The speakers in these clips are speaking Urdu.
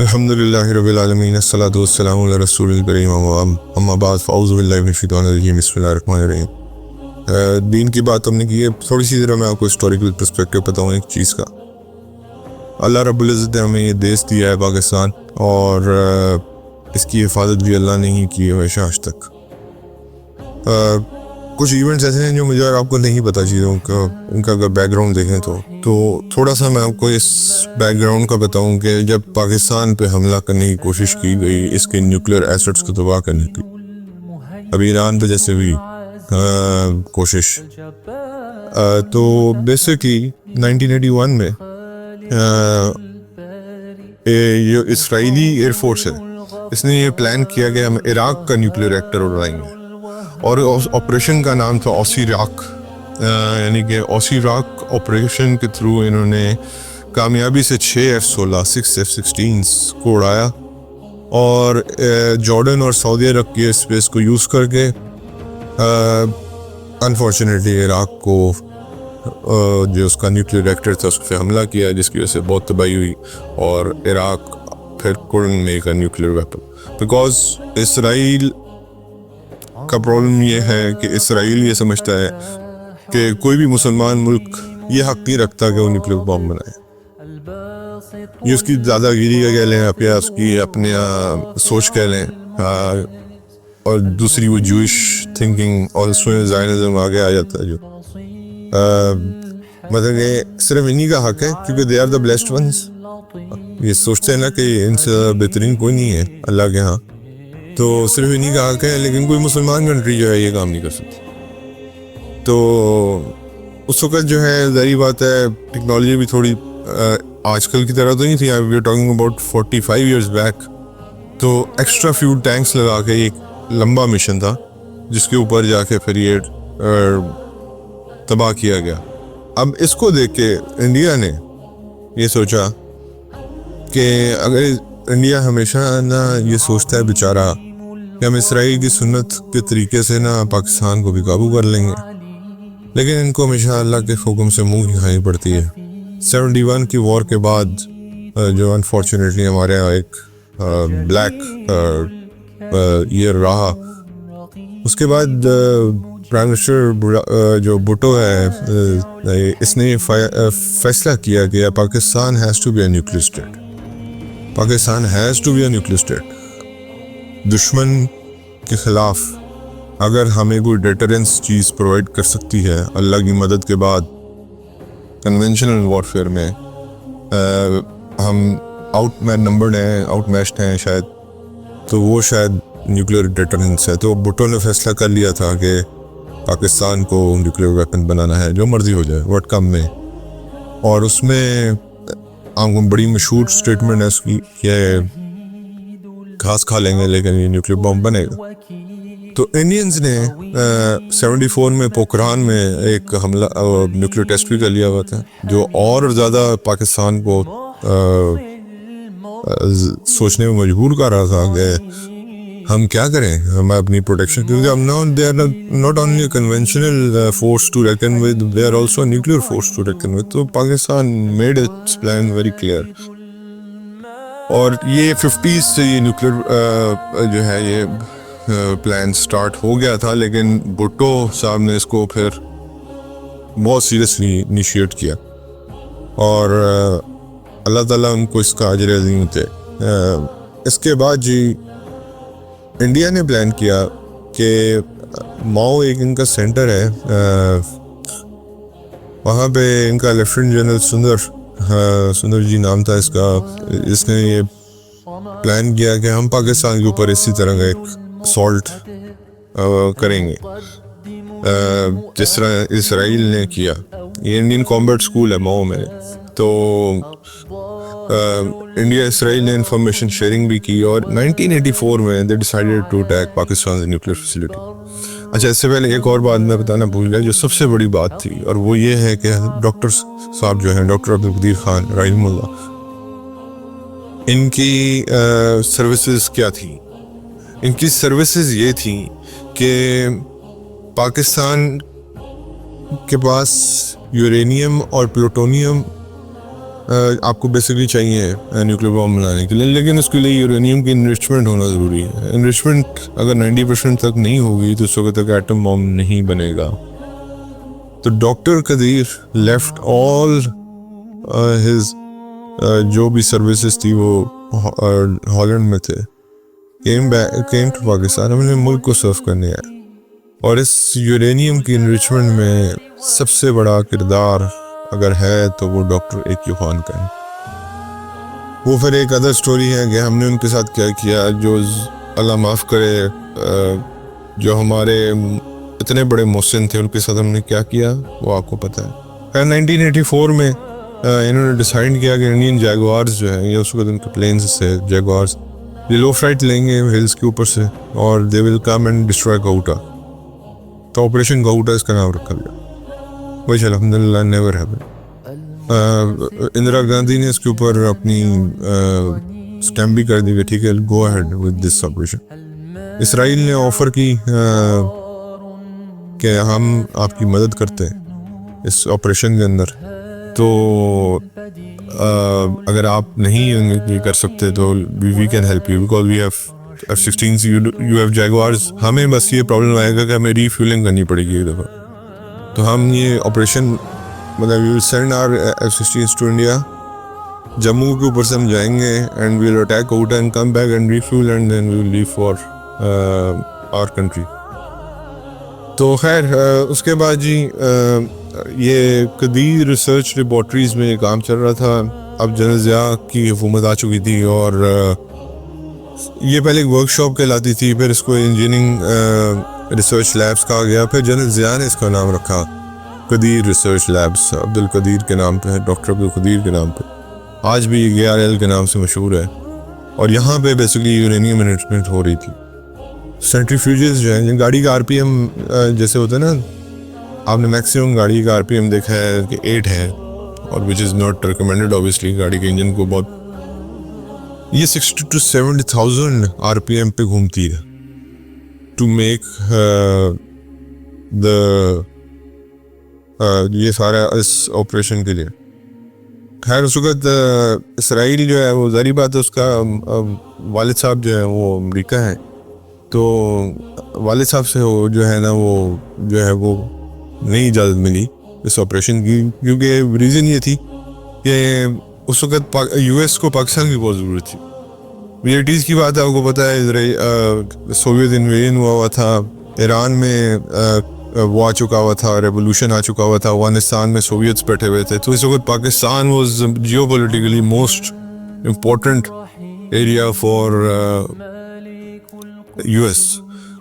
الحمد للہ رب العالمین الصلاۃ والسلام علی رسول الکریم اما بعد فاعوذ باللہ من الشیطان الرجیم بسم اللہ الرحمن الرحیم. دین کی بات ہم نے کی ہے. تھوڑی سی ذرا میں آپ کو ہسٹوریکل پرسپیکٹو بتاؤں ایک چیز کا. اللہ رب العزت نے ہمیں یہ دیش دیا ہے پاکستان, اور اس کی حفاظت بھی اللہ نے ہی کی ہے ہمیشہ آج تک. کچھ ایونٹس ایسے ہیں جو مجھے اور آپ کو نہیں پتہ چیزوں کا, ان کا اگر بیک گراؤنڈ دیکھیں تو تھوڑا سا میں آپ کو اس بیک گراؤنڈ کا بتاؤں کہ جب پاکستان پہ حملہ کرنے کی کوشش کی گئی اس کے نیوکلیئر ایسٹس کو تباہ کرنے کی, ابھی ایران پہ جیسے بھی کوشش, تو بیسکلی 1981 میں یہ اسرائیلی ایئر فورس ہے, اس نے یہ پلان کیا کہ ہم عراق کا نیوکلیئر ریئیکٹر اڑائیں گے, اور آپریشن کا نام تھا اوسی راک. یعنی کہ اوسی راک آپریشن کے تھرو انہوں نے کامیابی سے 6 F-16 F-16 کو اڑایا, اور جارڈن اور سعودی عرب کی اسپیس کو یوز کر کے انفارچونیٹلی عراق کو جو اس کا نیوکلیئر ریئیکٹر تھا اس پہ حملہ کیا, جس کی وجہ سے بہت تباہی ہوئی, اور عراق پھر couldn't make a nuclear weapon because اسرائیل کا پرابلم یہ ہے کہ اسرائیل یہ سمجھتا ہے کہ کوئی بھی مسلمان ملک یہ حق نہیں رکھتا کہ وہ نیوکلیئر بام بنائے. یہ اس کی دادا گیری کا کہہ لیں یا اس کی اپنے سوچ کہہ لیں, اور دوسری وہ جوئش تھنکنگ اور اس میں زائنزم آگے آ جاتا ہے, جو مطلب کہ صرف انہی کا حق ہے کیونکہ they are the blessed ones. یہ سوچتے ہیں نا کہ ان سے بہترین کوئی نہیں ہے اللہ کے ہاں, تو صرف انہی کا حق ہے, لیکن کوئی مسلمان کنٹری جو ہے یہ کام نہیں کر سکتی. تو اس وقت جو ہے ظاہری بات ہے ٹیکنالوجی بھی تھوڑی آج کل کی طرح تو نہیں تھی. We are talking about 45 years back. تو ایکسٹرا فیوڈ ٹینکس لگا کے ایک لمبا مشن تھا جس کے اوپر جا کے پھر یہ تباہ کیا گیا. اب اس کو دیکھ کے انڈیا نے یہ سوچا کہ اگر انڈیا ہمیشہ نہ یہ سوچتا ہے بیچارہ کہ ہم اسرائیل کی سنت کے طریقے سے نا پاکستان کو بھی قابو کر لیں گے, لیکن ان کو ہمیشہ اللہ کے حکم سے منہ کھانی پڑتی ہے. 71 کی وار کے بعد جو انفارچونیٹلی ہمارے یہاں ایک بلیک ایئر رہا, اس کے بعد پرائم منسٹر جو بھٹو ہے اس نے فیصلہ کیا کہ Pakistan has to be a nuclear state. Pakistan has to be a nuclear state. دشمن کے خلاف اگر ہمیں کوئی ڈیٹرنس چیز پرووائڈ کر سکتی ہے اللہ کی مدد کے بعد, کنونشنل وارفیئر میں ہم آؤٹ میچڈ ہیں شاید, تو وہ شاید نیوکلیئر ڈیٹرنس ہے. تو بھٹو نے فیصلہ کر لیا تھا کہ پاکستان کو نیوکلیئر ویپن بنانا ہے, جو مرضی ہو جائے واٹ کم میں. اور اس میں آپ کو بڑی مشہور اسٹیٹمنٹ ہے اس کی کہ گھاس کھا لیں گے لیکن یہ نیوکلیئر بم بنے گا. تو انڈینز نے 74 میں پوکھران میں ایک حملہ نیوکلیئر ٹیسٹ بھی کر لیا ہوا تھا, جو اور زیادہ پاکستان کو سوچنے میں مجبور کر رہا تھا کہ ہم کیا کریں, ہم اپنی پروٹیکشن, کیونکہ ہم they are not only a conventional force to reckon with, they are also a nuclear force to reckon with. تو Pakistan made its plan very clear. اور یہ 50s سے یہ نیوکلیئر جو ہے یہ پلان سٹارٹ ہو گیا تھا, لیکن بھٹو صاحب نے اس کو پھر بہت سیریسلی انیشیٹ کیا, اور اللہ تعالیٰ ان کو اس کا اجر عظیم تھے. اس کے بعد جی انڈیا نے پلان کیا کہ ماؤ ایک ان کا سینٹر ہے, وہاں پہ ان کا لیفٹیننٹ جنرل سندر جی نام تھا اس کا, اس نے یہ پلان کیا کہ ہم پاکستان کے اوپر اسی طرح کا ایک اسالٹ کریں گے جس طرح اسرائیل نے کیا. یہ انڈین کامبیٹ اسکول ہے ماؤ میں. تو انڈیا اسرائیل نے انفارمیشن شیئرنگ بھی کی, اور 1984 میں they decided to attack Pakistan's nuclear facility. اچھا, اس سے پہلے ایک اور بات میں بتانا بھول گیا جو سب سے بڑی بات تھی, اور وہ یہ ہے کہ ڈاکٹر صاحب جو ہیں ڈاکٹر عبدالقدیر خان رحمہ اللہ, ان کی سروسز کیا تھیں؟ ان کی سروسز یہ تھیں کہ پاکستان کے پاس یورینیم اور پلوٹونیم آپ کو بیسکلی چاہیے نیوکلیر بام بنانے کے لیے, لیکن اس کے لیے یورینیم کی انرچمنٹ ہونا ضروری ہے. انرچمنٹ اگر 90% تک نہیں ہوگی تو اس وقت تک ایٹم بام نہیں بنے گا. تو ڈاکٹر قدیر لیفٹ آل ہز جو بھی سروسز تھی وہ ہالینڈ میں تھے, کیم ٹو پاکستان, ہم نے ملک کو سرو کرنے آئے. اور اس یورینیم کی انرچمنٹ میں سب سے بڑا کردار اگر ہے تو وہ ڈاکٹر ایکیو خان کا ہے. وہ پھر ایک ادر سٹوری ہے کہ ہم نے ان کے ساتھ کیا کیا, جو اللہ معاف کرے جو ہمارے اتنے بڑے محسن تھے ان کے ساتھ ہم نے کیا کیا وہ آپ کو پتہ ہے. 1984 میں انہوں نے ڈیسائیڈ کیا کہ انڈین جیگوارز جو ہیں, یہ اس وقت ان کے پلینز سے جیگوارز, یہ لو فلائٹ لیں گے ہلز کے اوپر سے اور دے ول کم اینڈ ڈسٹروائے گاؤٹا. تو آپریشن گاؤٹا اس کا نام رکھا گیا, وچ الحمدللہ نیور ہیپن. اندرا گاندھی نے اس کے اوپر اپنی اسٹیمپ بھی کر دی کہ ٹھیک ہے go ahead with this operation. Israel نے آفر کی کہ ہم آپ کی مدد کرتے ہیں اس آپریشن کے اندر, تو اگر آپ نہیں یہ کر سکتے تو we can help you because we have F-16s, you have jaguars. ہمیں بس یہ پرابلم آئے گا کہ ہمیں ری فیولنگ کرنی پڑے گی ایک دفعہ, تو ہم یہ آپریشن مطلب we will send our F-16s to India. Jammu کے اوپر سے ہم جائیں گے and we will attack out and come back and refuel and then we will leave for our country. تو خیر اس کے بعد جی یہ قدیر ریسرچ لیبارٹریز میں یہ کام چل رہا تھا. اب جنرل ضیاء کی حکومت آ چکی تھی اور یہ پہلے ایک ورک شاپ کہلاتی تھی, پھر اس کو انجینئرنگ ریسرچ لیبس کہا گیا, پھر جنرل ضیاء نے اس کا نام رکھا قدیر ریسرچ لیبس, عبدالقدیر کے نام پہ, ڈاکٹر عبدالقدیر کے نام پہ. آج بھی یہ ARL کے نام سے مشہور ہے. اور یہاں پہ بیسکلی یورینیم انرچمنٹ ہو رہی تھی. سینٹریفیوجز جو ہیں, گاڑی کا RPM جیسے ہوتا ہے نا, آپ نے میکسیمم گاڑی کا RPM دیکھا ہے کہ 8 ہے, اور وچ از ناٹ ریکمینڈیڈ اوبیسلی. گاڑی کے انجن کو بہت, یہ 60 to 70,000 RPM پہ گھومتی ہے ٹو میک یہ سارا اس آپریشن کے لیے. خیر اس وقت اسرائیل جو ہے وہ ظاہری بات ہے, اس کا والد صاحب جو ہے وہ امریکہ ہیں, تو والد صاحب سے وہ جو ہے نا وہ نہیں اجازت ملی اس آپریشن کی, کیونکہ ریزن یہ تھی کہ اس وقت US کو پاکستان کی بہت ضرورت تھی. ریئلٹیز کی بات ہے, آپ کو پتہ ہے سوویت انویژن ہوا تھا, ایران میں وہ آ چکا ہوا تھا, ریولوشن آ چکا ہوا تھا, افغانستان میں سوویتس بیٹھے ہوئے تھے, تو اس وقت Pakistan was geopolitically most important area for US.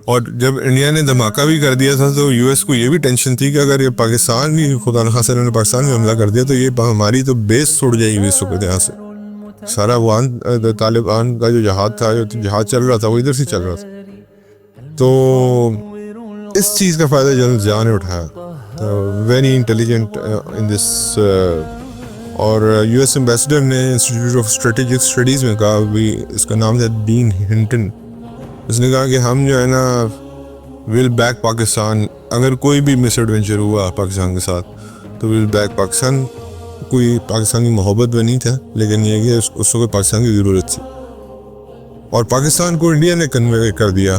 اور جب انڈیا نے دھماکہ بھی کر دیا تھا تو US کو یہ بھی ٹینشن تھی کہ اگر یہ پاکستان بھی خدا نخواستہ نے پاکستان میں حملہ کر دیا تو یہ ہماری تو بیس چھوڑ جائے گی اس وقت یہاں سے. سارا طالبان کا جو جہاد تھا, جو جہاد چل رہا تھا وہ ادھر سے چل رہا تھا. تو اس چیز کا فائدہ جنرل ضیاء نے اٹھایا, ویری انٹیلیجنٹ ان دس. اور US ایمبیسڈر نے انسٹیٹیوٹ آف اسٹریٹجک اسٹڈیز میں کہا, بھی اس کا نام تھا ڈین ہنٹن, اس نے کہا کہ ہم جو ہے نا ول بیک پاکستان, اگر کوئی بھی مس ایڈونچر ہوا پاکستان کے ساتھ تو ول بیک پاکستان. کوئی پاکستان کی محبت میں نہیں تھا, لیکن یہ کہ اس وقت پاکستان کی ضرورت تھی. اور پاکستان کو انڈیا نے کنوے کر دیا,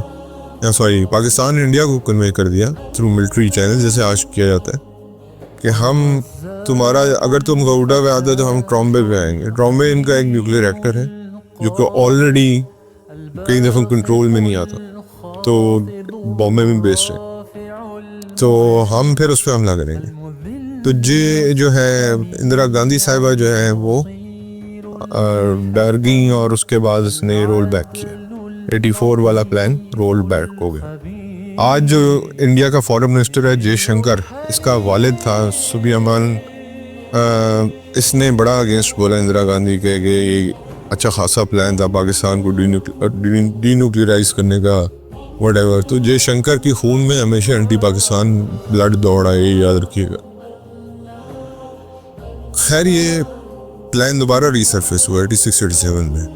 پاکستان نے انڈیا کو کنوے کر دیا تھرو ملٹری چینل, جیسے آج کیا جاتا ہے کہ ہم تمہارا اگر تم گاؤڈا پہ آتے تو ہم ٹرامبے پہ آئیں گے. ٹرامبے ان کا ایک نیوکلیر ریکٹر ہے جو کہ آلریڈی کئی دفعہ کنٹرول میں نہیں آتا, تو بامبے میں بیسڈ ہے, تو ہم پھر اس پہ حملہ کریں گے. تو یہ جو ہے اندرا گاندھی صاحبہ جو ہے وہ ڈر گئیں, اور اس کے بعد اس نے رول بیک کیا. 84 والا پلان رول بیک ہو گیا. آج جو انڈیا کا فارن منسٹر ہے جے شنکر, اس کا والد تھا سبیامن, اس نے بڑا اگینسٹ بولا اندرا گاندھی کے کہ یہ اچھا خاصا پلان تھا پاکستان کو ڈی نیوکلیئرائز کرنے کا وٹ ایور. تو جے شنکر کی خون میں ہمیشہ اینٹی پاکستان بلڈ دوڑا ہے, یہ یاد رکھیے گا. خیر یہ پلان دوبارہ ریسرفیس ہوا 86-87 میں,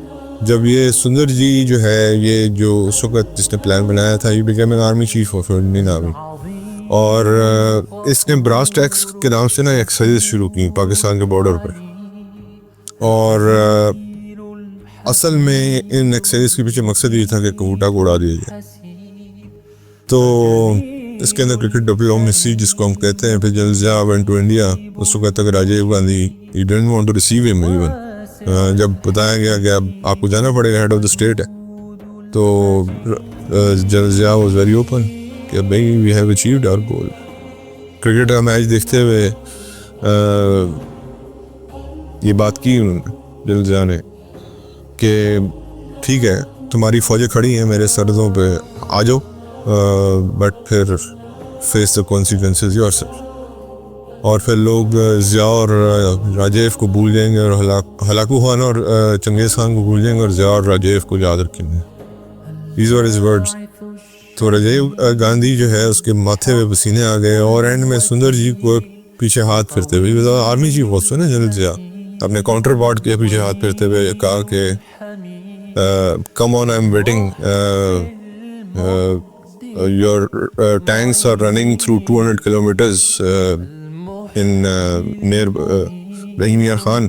جب یہ سندر جی جو ہے, یہ جو اس وقت جس نے پلان بنایا تھا, یہ became an army chief of Indian army, اور اس نے براس ٹیکس کے نام سے نا ایکسرسائز شروع کی پاکستان کے بارڈر پہ. اور اصل میں ان ایکسرسائز کے پیچھے مقصد یہ تھا کہ کوٹا کو اڑا دیا جائے. تو اس کے اندر کرکٹ ڈپلومیسی جس کو ہم کہتے ہیں. پھر جب ضیاء went to India, اس کو کہتا کہ Rajiv Gandhi he didn't want to receive him even. جب بتایا گیا کہ اب آپ کو جانا پڑے گا, ہیڈ آف دا اسٹیٹ ہے, تو ضیاء واز ویری اوپن کہ بھائی we have achieved our goal. Cricket کا میچ دیکھتے ہوئے یہ بات کی انہوں نے, ضیاء نے, کہ ٹھیک ہے تمہاری فوجیں کھڑی ہیں میرے سردوں پہ, آ جاؤ, بٹ پھر face the consequences yourself. اور پھر لوگ ضیاء اور راجیو کو بھول جائیں گے, اور ہلاکو خان اور چنگیز خان کو بھول جائیں گے, اور ضیاء اور راجیو کو یاد رکھیں گے. These are his words. تو راجیو گاندھی جو ہے اس کے ماتھے پہ پسینے آ گئے, اور اینڈ میں سندر جی کو پیچھے ہاتھ پھرتے ہوئے, آرمی چیف ہوتا ہے نا جنرل ضیاء, اپنے کاؤنٹر پارٹ کے پیچھے ہاتھ پھرتے ہوئے کہا کہ come on, I am waiting, your tanks are running through 200 kilometers in near Rahim Yar Khan.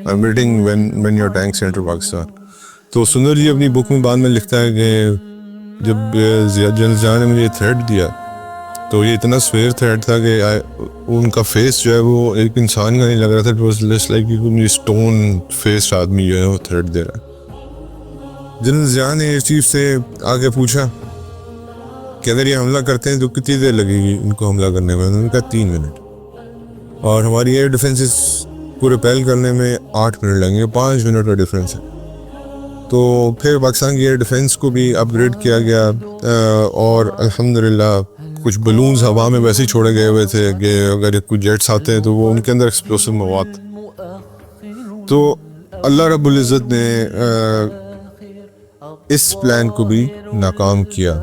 I'm waiting when your tanks enter Pakistan. تو سندر جی اپنی بک میں بعد میں لکھتا ہے کہ جب جنرل ضیاء نے مجھے تھریٹ دیا تو یہ اتنا سویر تھریٹ تھا کہ ان کا فیس جو ہے وہ ایک انسان کا نہیں لگ رہا تھا. It was less like stone face آدمی جو ہے وہ تھریٹ دے رہا ہے. جنرل ضیاء نے اس چیز سے آگے پوچھا کہ اگر یہ حملہ کرتے ہیں تو کتنی دیر لگے گی ان کو حملہ کرنے میں؟ انہوں نے کہا 3 منٹ, اور ہماری ایئر ڈیفینسز کو ریپیل کرنے میں 8 منٹ لگیں گے, 5 منٹ کا ڈفرینس ہے. تو پھر پاکستان کی ایئر ڈیفینس کو بھی اپ گریڈ کیا گیا, اور الحمدللہ کچھ بلونز ہوا میں ویسے ہی چھوڑے گئے ہوئے تھے کہ اگر کچھ جیٹس آتے ہیں تو وہ ان کے اندر ایکسپلوسو مواد. تو اللہ رب العزت نے اس پلان کو بھی ناکام کیا,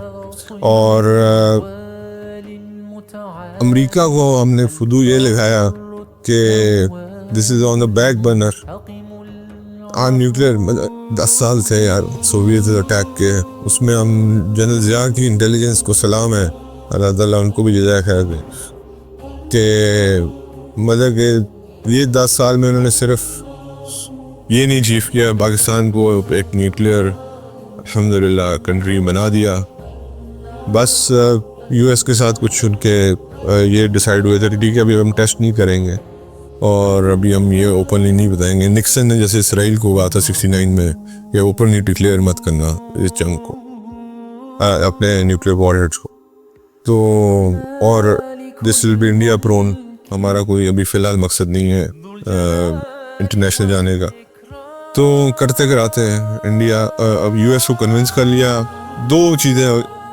اور امریکہ کو ہم نے فدو یہ لگایا کہ دس از آن دا بیک برنر. نیوکلیئر 10 سال تھے یار سوویت اٹیک کے, اس میں ہم جنرل ضیاء کی انٹیلیجنس کو سلام ہے, اللہ تعالیٰ ان کو بھی جزائے خیر دے, کہ مطلب کہ یہ 10 سال میں انہوں نے صرف یہ نہیں اچیو کیا, پاکستان کو ایک نیوکلیئر الحمدللہ کنٹری بنا دیا. بس یو ایس کے ساتھ کچھ ان کے یہ ڈیسائیڈ ہوئے تھے ٹھیک ہے ابھی ہم ٹیسٹ نہیں کریں گے, اور ابھی ہم یہ اوپنلی نہیں بتائیں گے. نکسن نے جیسے اسرائیل کو کہا تھا 69 میں کہ اوپنلی ڈکلیئر مت کرنا اس جنگ کو, اپنے نیوکلیئر وارہیڈز کو. تو اور دس ول بی انڈیا پرون, ہمارا کوئی ابھی فی الحال مقصد نہیں ہے انٹرنیشنل جانے کا. تو کرتے کراتے انڈیا اب یو ایس کو کنونس کر لیا, 2 چیزیں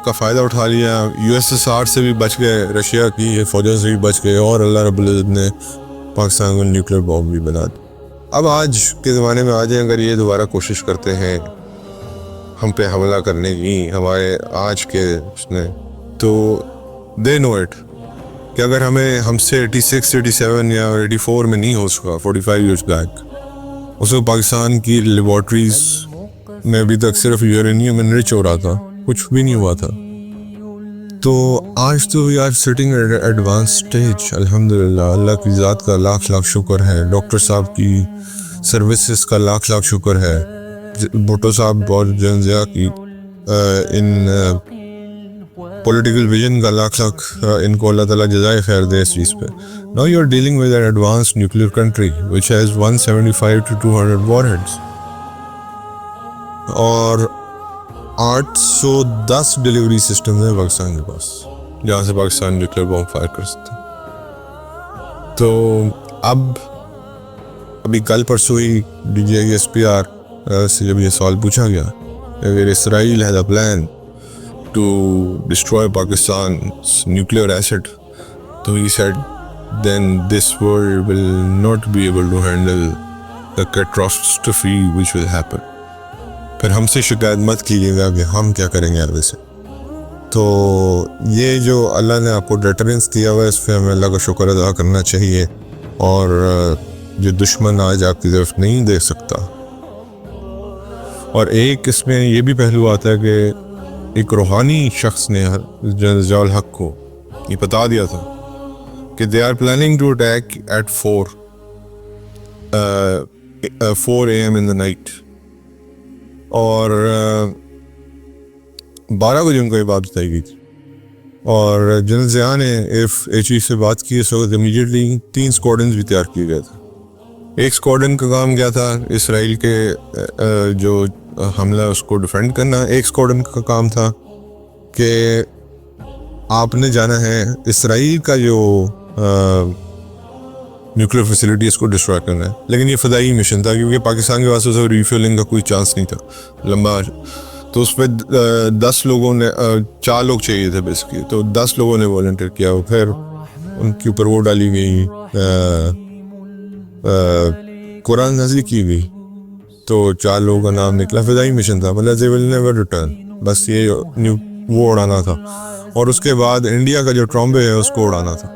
کا فائدہ اٹھا لیا, یو ایس ایس آر سے بھی بچ گئے, رشیا کی فوجوں سے بھی بچ گئے, اور اللہ رب العزت نے پاکستان کو نیوکلیئر بام بھی بنا دی. اب آج کے زمانے میں آ جائیں, اگر یہ دوبارہ کوشش کرتے ہیں ہم پہ حملہ کرنے کی ہمارے آج کے اس نے, تو دے نو اٹ کہ اگر ہم سے 86 87 یا 84 میں نہیں ہو سکا 45 ایئرس بیک, اس کو پاکستان کی لیبارٹریز میں ابھی تک صرف یورینیم انرچ ہو رہا تھا, کچھ بھی نہیں ہوا تھا. تو آج تو we are sitting advance stage الحمدللہ. اللہ کی ذات کا لاکھ لاکھ شکر ہے, ڈاکٹر صاحب کی سروسز کا لاکھ لاکھ شکر ہے, بھٹو صاحب اور جنرل ضیاء کی ان پولیٹیکل ویژن کا لاکھ لاکھ ان کو اللہ تعالیٰ جزائے خیر دے اس چیز پہ. Now you are dealing with an advanced nuclear country which has 175 to 200 warheads اور 810 ڈیلیوری سسٹم ہے پاکستان کے پاس جہاں سے پاکستان نیوکلیئر بم فائر کر سکتا ہے. تو ابھی کل پرسوں ہی DGISPR سے جب یہ سوال پوچھا گیا اگر اسرائیل has a plan to destroy Pakistan's nuclear asset, so he said then this world will not be able to handle the catastrophe which will happen. پھر ہم سے شکایت مت کیجیے گا کہ ہم کیا کریں گے عربی سے. تو یہ جو اللہ نے آپ کو ڈیٹرنس دیا ہوا ہے اس پہ ہمیں اللہ کا شکر ادا کرنا چاہیے, اور جو دشمن آج آپ کی طرف نہیں دیکھ سکتا. اور ایک اس میں یہ بھی پہلو آتا ہے کہ ایک روحانی شخص نے ضیاء الحق کو یہ بتا دیا تھا کہ they are planning to attack at 4 4 AM in the night, اور 12 بجے ان کو یہ بات بتائی گئی تھی. اور جنرل ضیاء نے HE سے بات کی. اس وقت امیڈیٹلی 3 اسکواڈنز بھی تیار کیے گئے تھے. ایک اسکواڈن کا کام کیا تھا, اسرائیل کے جو حملہ اس کو ڈیفینڈ کرنا. ایک اسکواڈن کا کام تھا کہ آپ نے جانا ہے اسرائیل کا جو نیوکلیر فیسلٹی اس کو ڈسٹرائے کرنا ہے. لیکن یہ فضائی مشن تھا کیونکہ پاکستان کے واسطے سے ریفیولنگ کا کوئی چانس نہیں تھا لمبا. تو اس پہ 10 لوگوں نے 4 لوگ چاہیے تھے بیسکلی, تو 10 لوگوں نے والنٹیئر کیا. پھر ان کے اوپر وہ ڈالی گئی, قرآن نازل کی گئی, تو 4 لوگوں کا نام نکلا. فضائی مشن تھا, مطلب they will never return, بس یہ وہ اڑانا تھا. اور اس کے بعد انڈیا کا جو ٹرامبے ہے اس کو اڑانا تھا.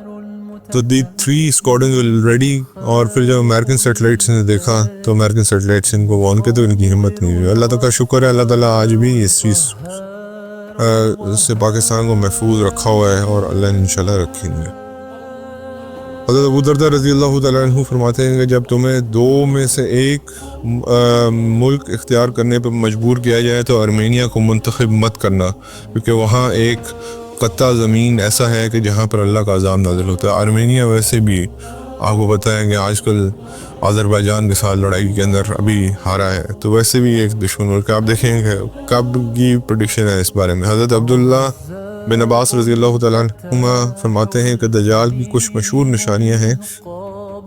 تو دی 3 اسکواڈنز ریڈی. اور پھر جب امریکن سیٹلائٹس نے دیکھا تو امریکن سیٹلائٹس ان کو وارن کے, تو ان کی ہمت نہیں ہوئی. اللہ تعالیٰ کا شکر ہے, اللہ تعالیٰ آج بھی اس چیز سے پاکستان کو محفوظ رکھا ہوا ہے, اور اللہ نے انشاءاللہ رکھیں گے. حضرت ابو درداء رضی اللہ تعالیٰ عنہ فرماتے ہیں کہ جب تمہیں 2 میں سے ایک ملک اختیار کرنے پر مجبور کیا جائے تو ارمینیا کو منتخب مت کرنا, کیونکہ وہاں ایک قطع زمین ایسا ہے کہ جہاں پر اللہ کا عذاب نازل ہوتا ہے. ارمینیا ویسے بھی آپ کو پتہ ہے کہ آج کل آذربائیجان کے ساتھ لڑائی کے اندر ابھی ہارا ہے, تو ویسے بھی ایک دشمن ملک. آپ دیکھیں کہ کب کی پریڈکشن ہے اس بارے میں. حضرت عبداللہ بن عباس رضی اللہ تعالیٰ عنہما فرماتے ہیں کہ دجال کی کچھ مشہور نشانیاں ہیں.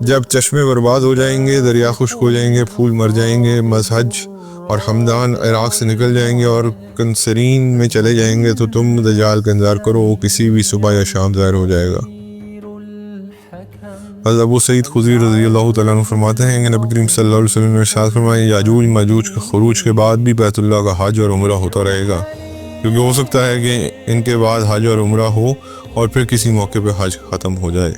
جب چشمے برباد ہو جائیں گے, دریا خشک ہو جائیں گے, پھول مر جائیں گے, مذہج اور حمدان عراق سے نکل جائیں گے اور کنسرین میں چلے جائیں گے, تو تم دجال کا انتظار کرو, وہ کسی بھی صبح یا شام ظاہر ہو جائے گا. حضرت ابو سعید خدری رضی اللہ تعالیٰ عنہ فرماتے ہیں کہ نبی کریم صلی اللہ علیہ وسلم نے ارشاد فرمایا, یاجوج ماجوج کے خروج کے بعد بھی بیت اللہ کا حج اور عمرہ ہوتا رہے گا, کیونکہ ہو سکتا ہے کہ ان کے بعد حج اور عمرہ ہو اور پھر کسی موقع پہ حج ختم ہو جائے.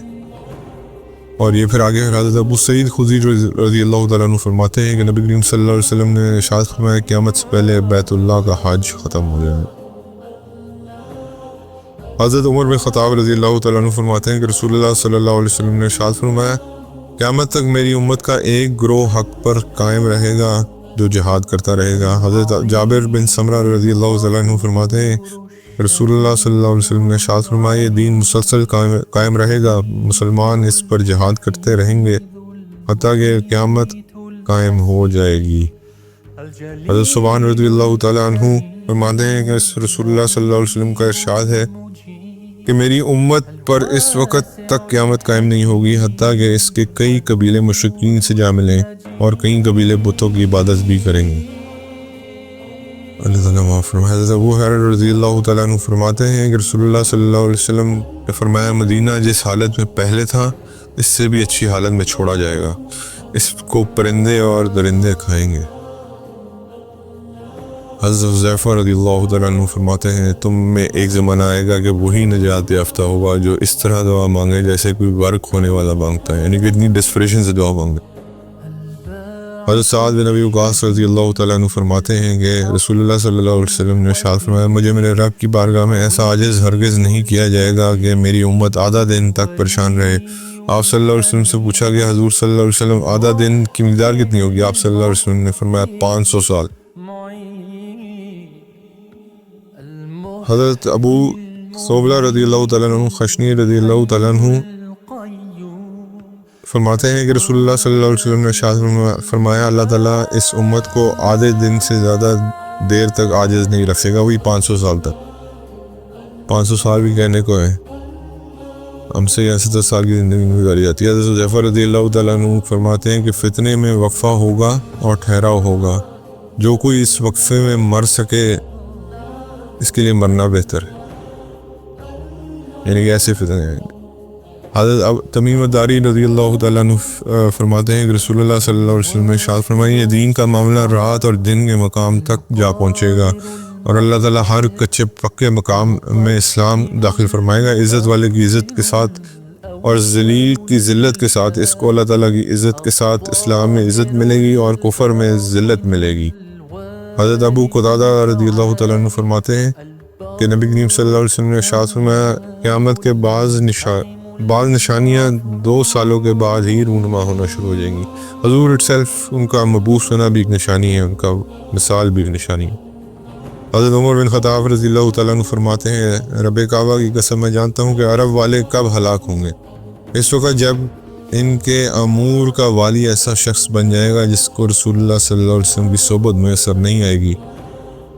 اور یہ پھر آگے حضرت ابو سعید خدری رضی اللہ تعالیٰ عنہ فرماتے ہیں کہ نبی کریم صلی اللہ علیہ وسلم نے ارشاد فرمایا, قیامت سے پہلے بیت اللہ کا حج ختم ہو جائے. حضرت عمر بن خطاب رضی اللہ تعالیٰ عنہ فرماتے ہیں کہ رسول اللہ صلی اللہ علیہ وسلم نے ارشاد فرمایا, قیامت تک میری امت کا ایک گروہ حق پر قائم رہے گا جو جہاد کرتا رہے گا. حضرت جابر بن سمرہ رضی اللہ تعالیٰ عنہ فرماتے ہیں رسول اللہ صلی اللہ علیہ وسلم نے ارشاد فرمایا, یہ دین مسلسل قائم رہے گا, مسلمان اس پر جہاد کرتے رہیں گے حتیٰ کہ قیامت قائم ہو جائے گی. حضرت سبحان رضی اللہ تعالیٰ عنہ فرماتے ہیں کہ رسول اللہ صلی اللہ علیہ وسلم کا ارشاد ہے کہ میری امت پر اس وقت تک قیامت قائم نہیں ہوگی حتیٰ کہ اس کے کئی قبیلے مشرکین سے جا ملیں اور کئی قبیلے بتوں کی عبادت بھی کریں گے. اللہ تعالیٰ معاف فرمائے. حضرت ابو ہریرہ رضی اللہ تعالیٰ عنہ فرماتے ہیں کہ رسول اللہ صلی اللہ علیہ وسلم نے فرمایا, مدینہ جس حالت میں پہلے تھا اس سے بھی اچھی حالت میں چھوڑا جائے گا, اس کو پرندے اور درندے کھائیں گے. حضرت حذیفہ رضی اللہ تعالیٰ عنہ فرماتے ہیں, تم میں ایک زمانہ آئے گا کہ وہی نجات یافتہ ہوگا جو اس طرح دعا مانگے جیسے کوئی غرق ہونے والا مانگتا ہے, یعنی کہ اتنی ڈسپریشن سے دعا مانگے. حضرت سعد بن ابی وقاص رضی اللہ تعالیٰ عنہ فرماتے ہیں کہ رسول اللہ صلی اللہ علیہ وسلم نے ارشاد فرمایا, مجھے میرے رب کی بارگاہ میں ایسا عاجز ہرگز نہیں کیا جائے گا کہ میری امت آدھا دن تک پریشان رہے. آپ صلی اللہ علیہ وسلم سے پوچھا گیا, حضور صلی اللہ علیہ وسلم آدھا دن کی مقدار کتنی ہوگی؟ آپ صلی اللہ علیہ وسلم نے فرمایا 500 سال. حضرت ابو صوبلہ رضی اللہ تعالیٰ عنہ خشنی رضی اللہ تعالیٰ عنہ فرماتے ہیں کہ رسول اللہ صلی اللہ علیہ وسلم نے ارشاد فرمایا, اللہ تعالیٰ اس امت کو آدھے دن سے زیادہ دیر تک عاجز نہیں رکھے گا, وہی 500 سال تک. 500 سال بھی کہنے کو ہے, ہم سے 10 سال کی زندگی میں گزاری جاتی ہے. حضرت حذیفہ رضی اللہ تعالیٰ عنہ فرماتے ہیں کہ فتنے میں وقفہ ہوگا اور ٹھہراؤ ہوگا, جو کوئی اس وقفے میں مر سکے اس کے لیے مرنا بہتر ہے, یعنی کہ ایسے فتنے ہیں. حضرت تمیم الداری رضی اللہ تعالیٰ عنہ فرماتے ہیں کہ رسول اللہ صلی اللہ علیہ وسلم نے ارشاد فرمایا, یہ دین کا معاملہ رات اور دن کے مقام تک جا پہنچے گا اور اللہ تعالیٰ ہر کچے پکے مقام میں اسلام داخل فرمائے گا, عزت والے کی عزت کے ساتھ اور ذلیل کی ذلت کے ساتھ. اس کو اللہ تعالیٰ کی عزت کے ساتھ اسلام میں عزت ملے گی اور کفر میں ذلت ملے گی. حضرت ابو قتادہ رضی اللہ تعالیٰ عنہ فرماتے ہیں کہ نبی کریم صلی اللہ علیہ وسلم نے ارشاد فرمایا, قیامت کے بعض بعض نشانیاں 2 سالوں کے بعد ہی رونما ہونا شروع ہو جائیں گی۔ حضور اٹ سیلف ان کا مبعوث ہونا بھی ایک نشانی ہے، ان کا مثال بھی ایک نشانی ہے۔ حضرت عمر بن خطاب رضی اللہ تعالیٰ عنہ فرماتے ہیں رب کعبہ کی قسم میں جانتا ہوں کہ عرب والے کب ہلاک ہوں گے، اس وقت جب ان کے امور کا والی ایسا شخص بن جائے گا جس کو رسول اللہ صلی اللہ علیہ وسلم کی صحبت میسر نہیں آئے گی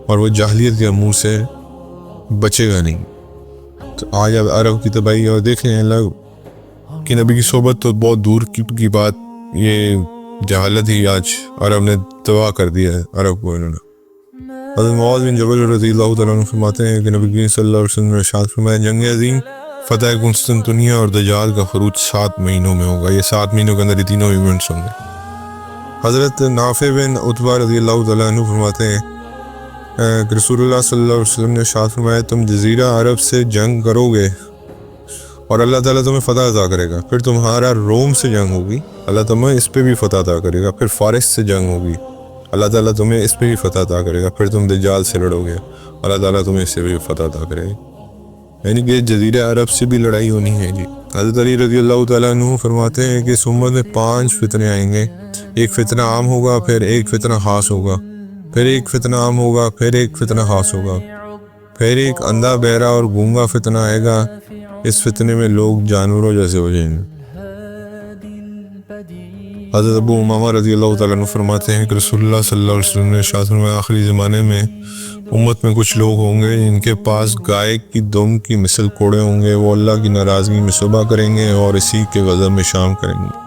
اور وہ جاہلیت کے امور سے بچے گا نہیں۔ تو آج اب عرب کی تباہی اور دیکھ لیں اللہ کہ نبی کی صحبت تو بہت دور کی بات، یہ جہالت ہی آج عرب نے تباہ کر دیا ہے عرب کو انہوں نے۔ حضرت معاذ بن جبل رضی اللہ تعالیٰ عنہ فرماتے ہیں کہ نبی کریم صلی اللہ علیہ وسلم نے ارشاد فرمایا جنگ عظیم، فتح قسطنطنیہ اور دجال کا خروج 7 مہینوں میں ہوگا، یہ 7 مہینوں کے اندر یہ تینوں ایونٹس ہوں گے۔ حضرت نافع بن عتبہ رضی اللہ تعالیٰ عنہ فرماتے ہیں کہ رسول اللہ صلی اللہ علیہ وسلم نے ارشاد فرمایا تم جزیرہ عرب سے جنگ کرو گے اور اللہ تعالیٰ تمہیں فتح عطا کرے گا، پھر تمہارا روم سے جنگ ہوگی، اللہ تمہیں اس پہ بھی فتح عطا کرے گا، پھر فارس سے جنگ ہوگی، اللہ تعالیٰ تمہیں اس پہ بھی فتح عطا کرے گا، پھر تم دجال سے لڑو گے، اللہ تعالیٰ تمہیں اس سے بھی فتح عطا کرے گا۔ یعنی کہ جزیرہ عرب سے بھی لڑائی ہونی ہے جی۔ حضرت علی رضی اللہ تعالیٰ عنہ فرماتے ہیں کہ اس امت میں 5 فتنے آئیں گے، ایک فتنہ عام ہوگا، پھر ایک فتنہ خاص ہوگا، پھر ایک فتنہ عام ہوگا، پھر ایک فتنہ خاص ہوگا، پھر ایک اندھا بہرا اور گونگا فتنہ آئے گا، اس فتنے میں لوگ جانوروں جیسے ہو جائیں گے۔ حضرت ابو امامہ رضی اللہ تعالیٰ عنہ فرماتے ہیں کہ رسول اللہ صلی اللہ علیہ وسلم نے ارشاد فرمایا آخری زمانے میں امت میں کچھ لوگ ہوں گے جن کے پاس گائے کی دم کی مثل کوڑے ہوں گے، وہ اللہ کی ناراضگی میں صبح کریں گے اور اسی کے غضب میں شام کریں گے۔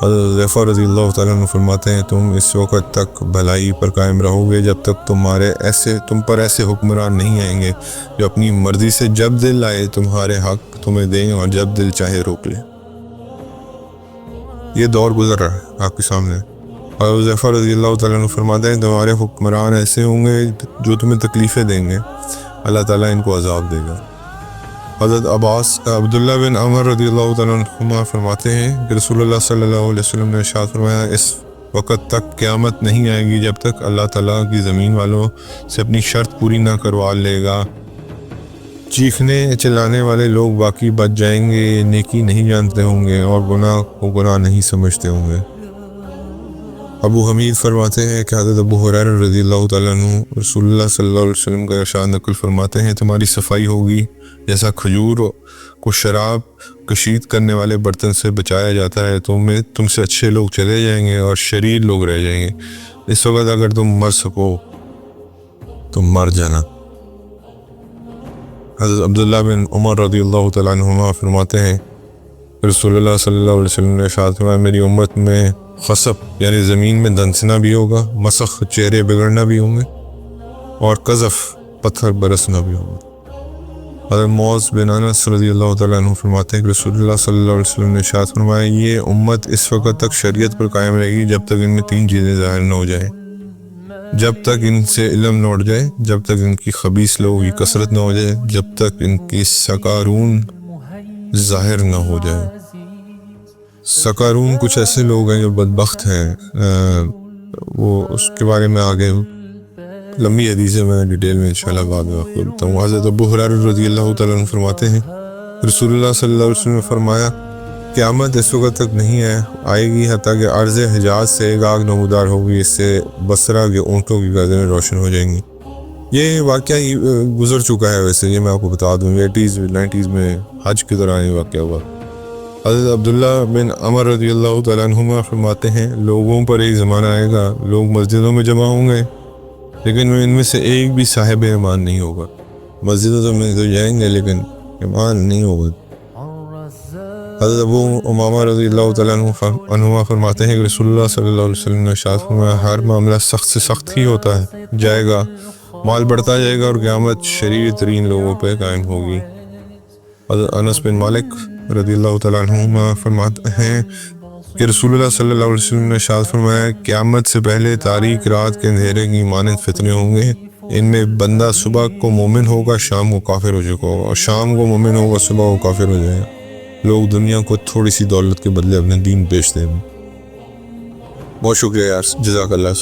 حضرت حذیفہ رضی اللہ تعالیٰ عنہ فرماتے ہیں تم اس وقت تک بھلائی پر قائم رہو گے جب تک تم پر ایسے حکمران نہیں آئیں گے جو اپنی مرضی سے جب دل آئے تمہارے حق تمہیں دیں اور جب دل چاہے روک لیں۔ یہ دور گزر رہا ہے آپ کے سامنے۔ اور حذیفہ رضی اللہ تعالیٰ عنہ فرماتے ہیں تمہارے حکمران ایسے ہوں گے جو تمہیں تکلیفیں دیں گے، اللہ تعالیٰ ان کو عذاب دے گا۔ حضرت عبداللہ بن عمر رضی اللہ تعالیٰ عنہ فرماتے ہیں کہ رسول اللہ صلی اللہ علیہ وسلم نے ارشاد فرمایا اس وقت تک قیامت نہیں آئے گی جب تک اللہ تعالیٰ کی زمین والوں سے اپنی شرط پوری نہ کروا لے گا۔ چیخنے چلانے والے لوگ باقی بچ جائیں گے، نیکی نہیں جانتے ہوں گے اور گناہ کو گناہ نہیں سمجھتے ہوں گے۔ ابو حمید فرماتے ہیں کہ حضرت ابو ہریرہ رضی اللہ تعالیٰ عنہ رسول اللہ صلی اللہ علیہ وسلم کا ارشاد نقل فرماتے ہیں تمہاری صفائی ہوگی جیسا کھجور کو شراب کشید کرنے والے برتن سے بچایا جاتا ہے، تم سے اچھے لوگ چلے جائیں گے اور شریر لوگ رہ جائیں گے۔ اس وقت اگر تم مر سکو تم مر جانا۔ حضرت عبداللہ بن عمر رضی اللہ تعالیٰ عنہما فرماتے ہیں رسول اللہ صلی اللہ علیہ وسلم نے ارشاد فرمایا میری امت میں خسف یعنی زمین میں دھنسنا بھی ہوگا، مسخ چہرے بگڑنا بھی ہوں گے اور قذف پتھر برسنا بھی ہوگا۔ حضرت معاذ بن انس رضی اللہ تعالیٰ عنہ فرماتے ہیں کہ رسول اللہ صلی اللہ علیہ وسلم نے ارشاد فرمایا یہ امت اس وقت تک شریعت پر قائم رہے گی جب تک ان میں 3 چیزیں ظاہر نہ ہو جائیں، جب تک ان سے علم نہ اٹھ جائے، جب تک ان کی خبیث لوگوں کی کثرت نہ ہو جائے، جب تک ان کی سکارون ظاہر نہ ہو جائے۔ سکارون کچھ ایسے لوگ ہیں جو بدبخت ہیں، وہ اس کے بارے میں آگے لمبی حدیث ہے، میں ڈیٹیل میں انشاءاللہ بعد میں آپ کو بتاؤں ہوں۔ حضرت ابو ہریرہ رضی اللہ تعالیٰ عنہ فرماتے ہیں رسول اللہ صلی اللہ علیہ وسلم نے فرمایا قیامت اس وقت تک نہیں آئے گی حتیٰ کہ عرض حجاز سے ایک آگ نمودار ہوگی، اس سے بصرہ کے اونٹوں کی گردنیں روشن ہو جائیں گی۔ یہ واقعہ گزر چکا ہے، ویسے یہ میں آپ کو بتا دوں 80s 90s میں حج کے دوران یہ واقعہ ہوا۔ حضرت عبداللہ بن عمر رضی اللہ تعالیٰ عنہما فرماتے ہیں لوگوں پر ایک زمانہ آئے گا لوگ مسجدوں میں جمع ہوں گے لیکن ان میں سے ایک بھی صاحب ایمان نہیں ہوگا۔ مسجدوں میں تو جائیں گے لیکن ایمان نہیں ہوگا۔ حضرت ابو امامہ رضی اللہ تعالیٰ عنہ فرماتے ہیں کہ رسول اللہ صلی اللہ علیہ وسلم نے ارشاد فرمایا ہر معاملہ سخت سے سخت ہی ہوتا ہے جائے گا، مال بڑھتا جائے گا اور قیامت شریر ترین لوگوں پہ قائم ہوگی۔ حضرت انس بن مالک رضی اللہ تعالیٰ عنہ فرماتے ہیں کہ رسول اللہ صلی اللہ علیہ وسلم نے ارشاد فرمایا قیامت سے پہلے تاریک رات کے اندھیرے کی مانند فتنے ہوں گے، ان میں بندہ صبح کو مومن ہوگا شام کو کافر ہو چکا ہوگا اور شام کو مومن ہوگا صبح کو کافر ہو جائے گا۔ لوگ دنیا کو تھوڑی سی دولت کے بدلے اپنے دین بیچ دیں گے۔ بہت شکریہ یار، جزاک اللہ۔